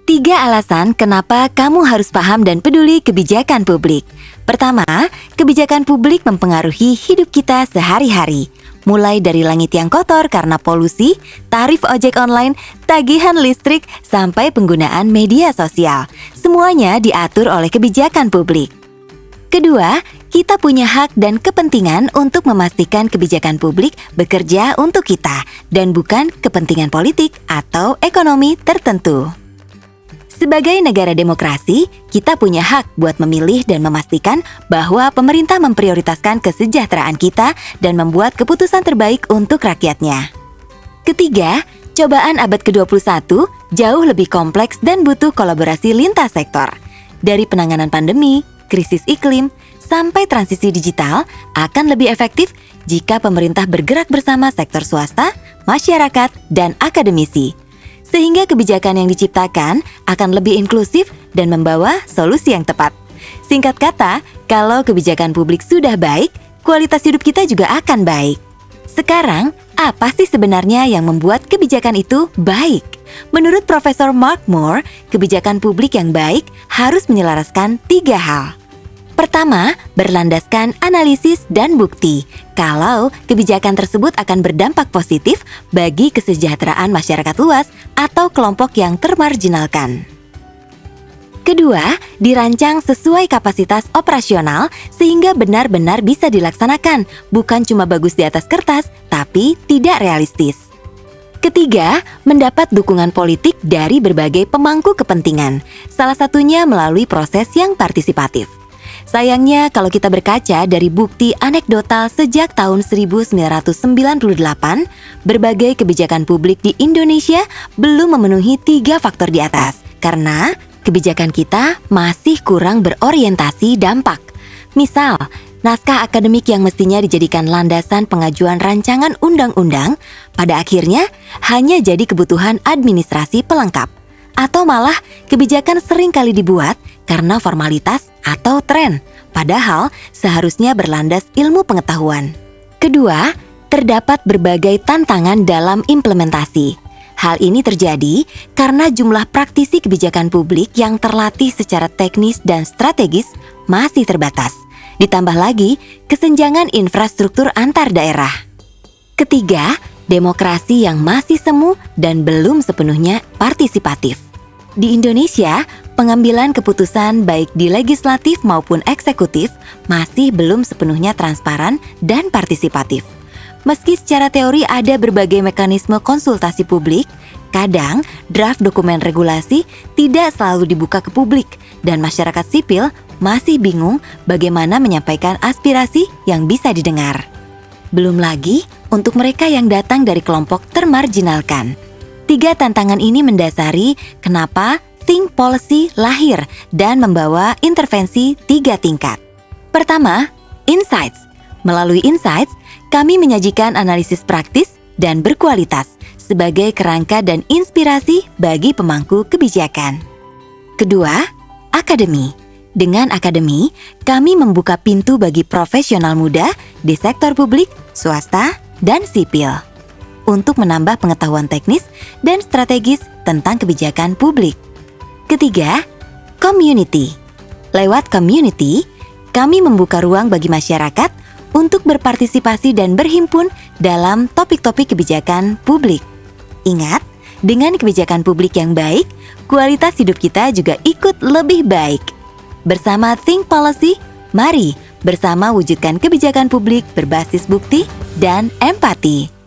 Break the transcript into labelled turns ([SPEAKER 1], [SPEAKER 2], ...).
[SPEAKER 1] 3 alasan kenapa kamu harus paham dan peduli kebijakan publik. Pertama, kebijakan publik mempengaruhi hidup kita sehari-hari. Mulai dari langit yang kotor karena polusi, tarif ojek online, tagihan listrik, sampai penggunaan media sosial. Semuanya diatur oleh kebijakan publik. Kedua, kita punya hak dan kepentingan untuk memastikan kebijakan publik bekerja untuk kita dan bukan kepentingan politik atau ekonomi tertentu. Sebagai negara demokrasi, kita punya hak buat memilih dan memastikan bahwa pemerintah memprioritaskan kesejahteraan kita dan membuat keputusan terbaik untuk rakyatnya. Ketiga, cobaan abad ke-21 jauh lebih kompleks dan butuh kolaborasi lintas sektor. Dari penanganan pandemi, krisis iklim, sampai transisi digital akan lebih efektif jika pemerintah bergerak bersama sektor swasta, masyarakat, dan akademisi. Sehingga kebijakan yang diciptakan akan lebih inklusif dan membawa solusi yang tepat. Singkat kata, kalau kebijakan publik sudah baik, kualitas hidup kita juga akan baik. Sekarang, apa sih sebenarnya yang membuat kebijakan itu baik? Menurut Profesor Mark Moore, kebijakan publik yang baik harus menyelaraskan 3 hal. Pertama, berlandaskan analisis dan bukti kalau kebijakan tersebut akan berdampak positif bagi kesejahteraan masyarakat luas atau kelompok yang termarginalkan. Kedua, dirancang sesuai kapasitas operasional sehingga benar-benar bisa dilaksanakan, bukan cuma bagus di atas kertas, tapi tidak realistis. Ketiga, mendapat dukungan politik dari berbagai pemangku kepentingan, salah satunya melalui proses yang partisipatif. Sayangnya, kalau kita berkaca dari bukti anekdotal sejak tahun 1998, berbagai kebijakan publik di Indonesia belum memenuhi 3 faktor di atas, karena kebijakan kita masih kurang berorientasi dampak. Misal, naskah akademik yang mestinya dijadikan landasan pengajuan rancangan undang-undang, pada akhirnya hanya jadi kebutuhan administrasi pelengkap. Atau malah kebijakan sering kali dibuat karena formalitas atau tren, padahal seharusnya berlandas ilmu pengetahuan. Kedua, terdapat berbagai tantangan dalam implementasi. Hal ini terjadi karena jumlah praktisi kebijakan publik yang terlatih secara teknis dan strategis masih terbatas. Ditambah lagi kesenjangan infrastruktur antar daerah. Ketiga, demokrasi yang masih semu dan belum sepenuhnya partisipatif. Di Indonesia, pengambilan keputusan baik di legislatif maupun eksekutif masih belum sepenuhnya transparan dan partisipatif. Meski secara teori ada berbagai mekanisme konsultasi publik, kadang draft dokumen regulasi tidak selalu dibuka ke publik dan masyarakat sipil masih bingung bagaimana menyampaikan aspirasi yang bisa didengar. Belum lagi untuk mereka yang datang dari kelompok termarginalkan. 3 tantangan ini mendasari kenapa Think Policy lahir dan membawa intervensi 3 tingkat. Pertama, Insights. Melalui Insights, kami menyajikan analisis praktis dan berkualitas sebagai kerangka dan inspirasi bagi pemangku kebijakan. Kedua, Akademi. Dengan Akademi, kami membuka pintu bagi profesional muda di sektor publik, swasta, dan sipil untuk menambah pengetahuan teknis dan strategis tentang kebijakan publik. Ketiga, Community. Lewat Community, kami membuka ruang bagi masyarakat untuk berpartisipasi dan berhimpun dalam topik-topik kebijakan publik. Ingat, dengan kebijakan publik yang baik, kualitas hidup kita juga ikut lebih baik. Bersama Think Policy, mari bersama wujudkan kebijakan publik berbasis bukti dan empati.